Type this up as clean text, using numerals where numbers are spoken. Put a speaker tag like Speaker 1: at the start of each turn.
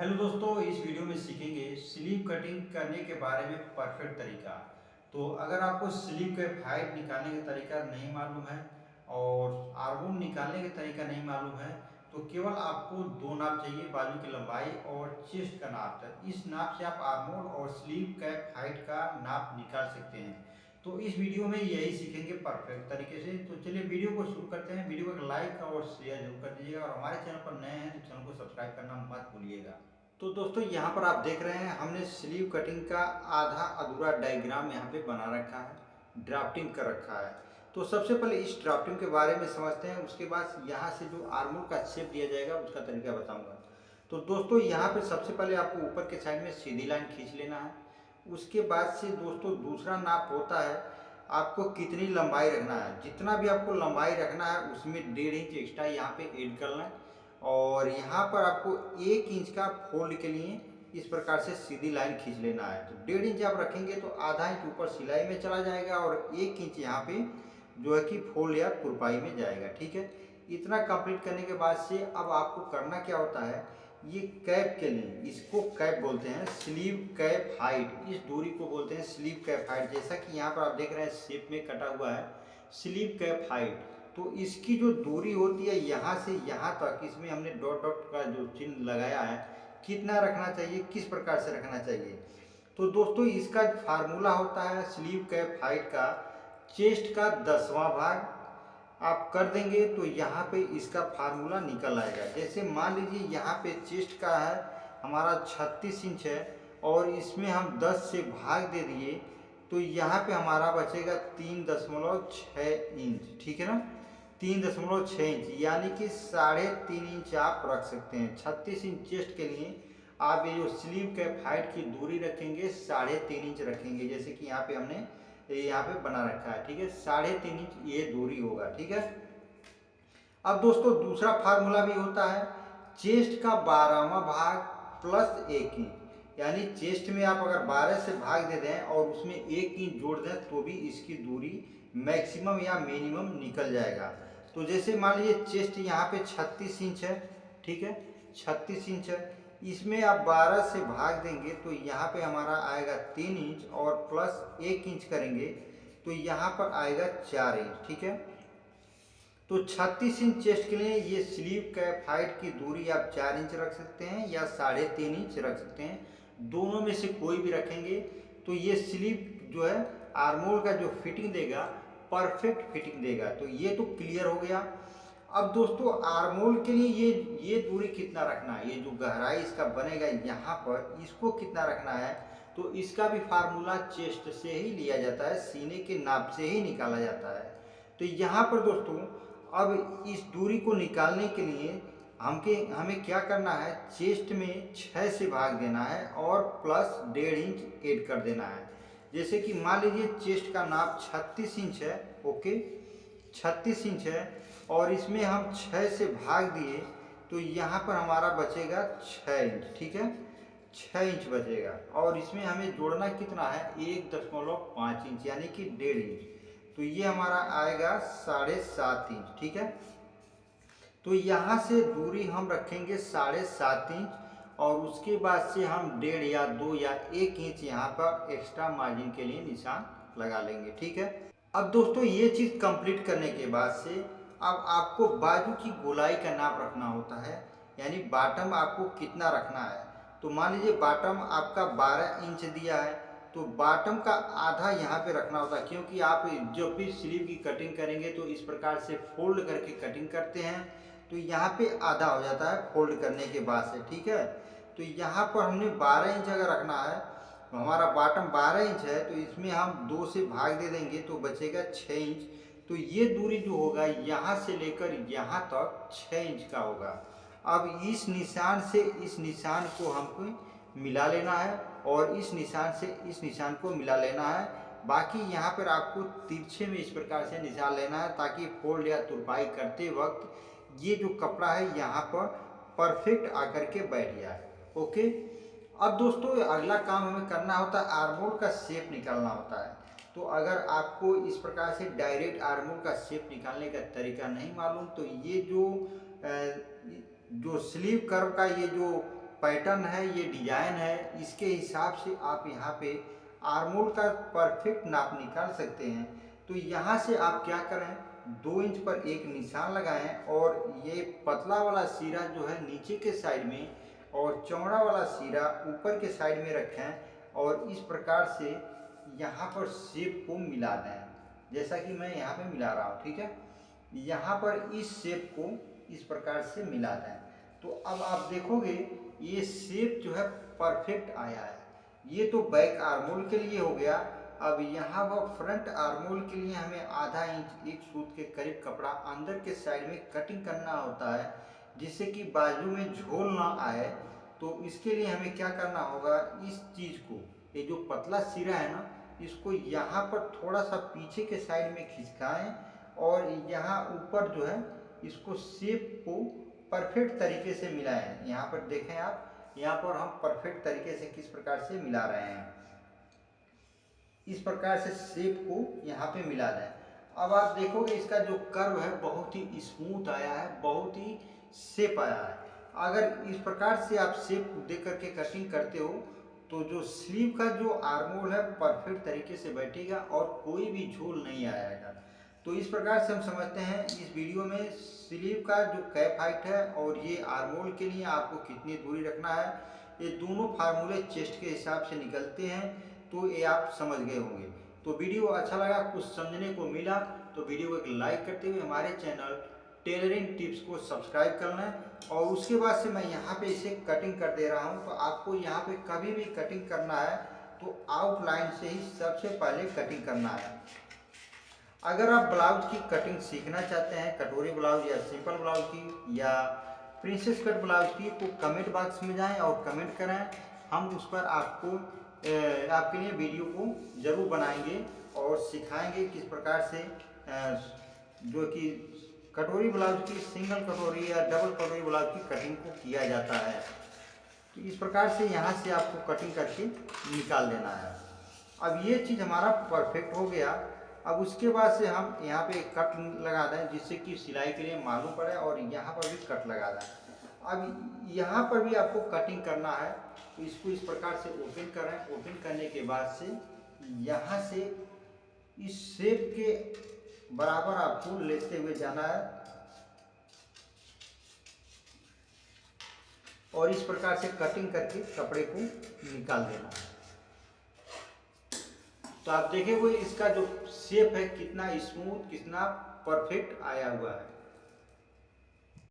Speaker 1: Hello दोस्तों, इस video में सीखेंगे स्लीव कटिंग करने के बारे में परफेक्ट तरीका। तो अगर आपको स्लीव के फाइट निकालने का तरीका नहीं मालूम है और आर्मोल निकालने का तरीका नहीं मालूम है तो केवल आपको दो नाप चाहिए, बाजू की लंबाई और चेस्ट का नाप। इस नाप से आप आर्मोल और स्लीव कैप हाइट का नाप निकाल सकते हैं। तो इस वीडियो में यही सीखेंगे परफेक्ट तरीके से। तो चलिए वीडियो को शुरू करते हैं। वीडियो को एक लाइक और शेयर जरूर कर दीजिएगा और हमारे चैनल पर नए हैं तो चैनल को सब्सक्राइब करना मत भूलिएगा। तो दोस्तों यहाँ पर आप देख रहे हैं हमने स्लीव कटिंग का आधा अधूरा डायग्राम यहाँ पे बना रखा है, ड्राफ्टिंग कर रखा है। तो सबसे पहले इस ड्राफ्टिंग के बारे में समझते हैं, उसके बाद यहाँ से जो आर्मोल का शेप दिया जाएगा उसका तरीका बताऊंगा। तो दोस्तों यहाँ पे सबसे पहले आपको ऊपर के साइड में सीधी लाइन खींच लेना है। उसके बाद से दोस्तों दूसरा नाप होता है आपको कितनी लंबाई रखना है। जितना भी आपको लंबाई रखना है उसमें 1.5 इंच एक्स्ट्रा यहाँ पे ऐड करना है। और यहाँ पर आपको 1 इंच का फोल्ड के लिए इस प्रकार से सीधी लाइन खींच लेना है। तो 1.5 इंच आप रखेंगे तो आधा इंच ऊपर सिलाई में चला जाएगा और 1 इंच यहाँ पे जो है कि फोल्ड या तुरपाई में जाएगा। ठीक है, इतना कंप्लीट करने के बाद से अब आपको करना क्या होता है, ये कैप के लिए इसको कैप बोलते हैं, स्लीव कैप हाइट। इस दूरी को बोलते हैं स्लीव कैप हाइट। जैसा कि यहाँ पर आप देख रहे हैं शेप में कटा हुआ है स्लीव कैप हाइट। तो इसकी जो दूरी होती है यहाँ से यहाँ तक, इसमें हमने डॉट डॉट का जो चिन्ह लगाया है, कितना रखना चाहिए, किस प्रकार से रखना चाहिए। तो दोस्तों इसका फार्मूला होता है स्लीव कैप हाइट का चेस्ट का 10वां भाग आप कर देंगे तो यहाँ पे इसका फार्मूला निकल आएगा। जैसे मान लीजिए यहाँ पे चेस्ट का है हमारा 36 इंच है और इसमें हम 10 से भाग दे दिए तो यहाँ पे हमारा बचेगा 3.6 इंच। ठीक है ना, 3.6 इंच यानी कि 3.5 इंच आप रख सकते हैं। 36 इंच चेस्ट के लिए आप ये जो स्लीव कैप हाइट की दूरी रखेंगे 3.5 इंच रखेंगे, जैसे कि यहाँ पे हमने यहाँ पे बना रखा है। ठीक है, 3.5 इंच ये दूरी होगा। ठीक है, अब दोस्तों दूसरा फार्मूला भी होता है चेस्ट का 12वां भाग प्लस 1 इंच। यानी चेस्ट में आप अगर 12 से भाग दे दें और उसमें 1 इंच जोड़ दें तो भी इसकी दूरी मैक्सिमम या मिनिमम निकल जाएगा। तो जैसे मान लीजिए चेस्ट यहाँ पे 36 इंच है। ठीक है, 36 इंच है, इसमें आप 12 से भाग देंगे तो यहाँ पे हमारा आएगा 3 इंच और प्लस 1 इंच करेंगे तो यहाँ पर आएगा 4 इंच। ठीक है, तो 36 इंच चेस्ट के लिए ये स्लीव कैप हाइट की दूरी आप 4 इंच रख सकते हैं या 3.5 इंच रख सकते हैं, दोनों में से कोई भी रखेंगे तो ये स्लीव जो है आर्मोल का जो फिटिंग देगा परफेक्ट फिटिंग देगा। तो ये तो क्लियर हो गया। अब दोस्तों आर्मोल के लिए ये दूरी कितना रखना है, ये जो गहराई इसका बनेगा यहाँ पर इसको कितना रखना है, तो इसका भी फार्मूला चेस्ट से ही लिया जाता है, सीने के नाप से ही निकाला जाता है। तो यहाँ पर दोस्तों अब इस दूरी को निकालने के लिए हमें क्या करना है, चेस्ट में 6 से भाग देना है और प्लस 1.5 इंच ऐड कर देना है। जैसे कि मान लीजिए चेस्ट का नाप 36 इंच है। ओके, 36 इंच है और इसमें हम 6 से भाग दिए तो यहाँ पर हमारा बचेगा 6 इंच। ठीक है, 6 इंच बचेगा और इसमें हमें जोड़ना कितना है 1.5 इंच यानी कि 1.5 इंच। तो ये हमारा आएगा 7.5 इंच। ठीक है, तो यहाँ से दूरी हम रखेंगे 7.5 इंच और उसके बाद से हम 1.5 या 2 या 1 इंच यहाँ पर एक्स्ट्रा मार्जिन के लिए निशान लगा लेंगे। ठीक है, अब दोस्तों ये चीज़ कंप्लीट करने के बाद से अब आपको बाजू की गोलाई का नाप रखना होता है, यानी बाटम आपको कितना रखना है। तो मान लीजिए बाटम आपका 12 इंच दिया है तो बाटम का आधा यहाँ पे रखना होता है, क्योंकि आप जब भी स्लीव की कटिंग करेंगे तो इस प्रकार से फोल्ड करके कटिंग करते हैं तो यहाँ पे आधा हो जाता है फोल्ड करने के बाद से। ठीक है, तो यहाँ पर हमने 12 इंच अगर रखना है, हमारा बॉटम 12 इंच है तो इसमें हम 2 से भाग दे देंगे तो बचेगा 6 इंच। तो ये दूरी जो होगा यहाँ से लेकर यहाँ तक 6 इंच का होगा। अब इस निशान से इस निशान को हमको मिला लेना है और इस निशान से इस निशान को मिला लेना है। बाकी यहाँ पर आपको तिरछे में इस प्रकार से निशान लेना है ताकि फोल्ड या तुरपाई करते वक्त ये जो कपड़ा है यहाँ पर परफेक्ट आकर के बैठ जाए। ओके, अब दोस्तों अगला काम हमें करना होता है आर्मोल का शेप निकालना होता है। तो अगर आपको इस प्रकार से डायरेक्ट आर्मोल का शेप निकालने का तरीका नहीं मालूम तो ये जो स्लीव कर्व का ये जो पैटर्न है, ये डिजाइन है, इसके हिसाब से आप यहाँ पे आर्मोल का परफेक्ट नाप निकाल सकते हैं। तो यहाँ से आप क्या करें, 2 इंच पर एक निशान लगाएं और ये पतला वाला सिरा जो है नीचे के साइड में और चौड़ा वाला सिरा ऊपर के साइड में रखें और इस प्रकार से यहाँ पर शेप को मिला दें, जैसा कि मैं यहाँ पे मिला रहा हूँ। ठीक है, यहाँ पर इस शेप को इस प्रकार से मिला दें। तो अब आप देखोगे ये शेप जो है परफेक्ट आया है। ये तो बैक आर्मोल के लिए हो गया। अब यहाँ पर फ्रंट आर्मोल के लिए हमें आधा इंच एक सूत के करीब कपड़ा अंदर के साइड में कटिंग करना होता है, जिससे कि बाजू में झोल ना आए। तो इसके लिए हमें क्या करना होगा, इस चीज़ को, ये जो पतला सिरा है ना, इसको यहाँ पर थोड़ा सा पीछे के साइड में खिसकाएं और यहाँ ऊपर जो है इसको शेप को परफेक्ट तरीके से मिलाएं। यहाँ पर देखें आप, यहाँ पर हम परफेक्ट तरीके से किस प्रकार से मिला रहे हैं, इस प्रकार से शेप को यहाँ पे मिला दें। अब आप देखोगे इसका जो कर्व है बहुत ही स्मूथ आया है, बहुत ही शेप आया है। अगर इस प्रकार से आप शेप दे करके कटिंग करते हो तो जो स्लीव का जो आर्मोल है परफेक्ट तरीके से बैठेगा और कोई भी झोल नहीं आएगा। तो इस प्रकार से हम समझते हैं इस वीडियो में स्लीव का जो कैप हाइट है और ये आर्मोल के लिए आपको कितनी दूरी रखना है, ये दोनों फार्मूले चेस्ट के हिसाब से निकलते हैं। तो ये आप समझ गए होंगे। तो वीडियो अच्छा लगा, कुछ समझने को मिला, तो वीडियो को एक लाइक करते हुए हमारे चैनल टेलरिंग टिप्स को सब्सक्राइब कर लें। और उसके बाद से मैं यहाँ पे इसे कटिंग कर दे रहा हूँ। तो आपको यहाँ पे कभी भी कटिंग करना है तो आउटलाइन से ही सबसे पहले कटिंग करना है। अगर आप ब्लाउज की कटिंग सीखना चाहते हैं, कटोरी ब्लाउज या सिंपल ब्लाउज की या प्रिंसेस कट ब्लाउज की, तो कमेंट बॉक्स में जाएं और कमेंट करें। हम उस पर आपके लिए वीडियो को ज़रूर बनाएंगे और सिखाएंगे किस प्रकार से जो कि कटोरी ब्लाउज की, सिंगल कटोरी या डबल कटोरी ब्लाउज की कटिंग को किया जाता है। तो इस प्रकार से यहाँ से आपको कटिंग करके निकाल देना है। अब ये चीज़ हमारा परफेक्ट हो गया। अब उसके बाद से हम यहाँ पे कट लगा दें, जिससे कि सिलाई के लिए मालूम पड़े, और यहाँ पर भी कट लगा दें। अब यहाँ पर भी आपको कटिंग करना है, तो इसको इस प्रकार से ओपन करें। ओपन करने के बाद से यहाँ से इस शेप के बराबर आपको लेते हुए जाना है और इस प्रकार से कटिंग करके कपड़े को निकाल देना है। तो आप देखेंगे इसका जो शेप है कितना स्मूथ, कितना परफेक्ट आया हुआ है।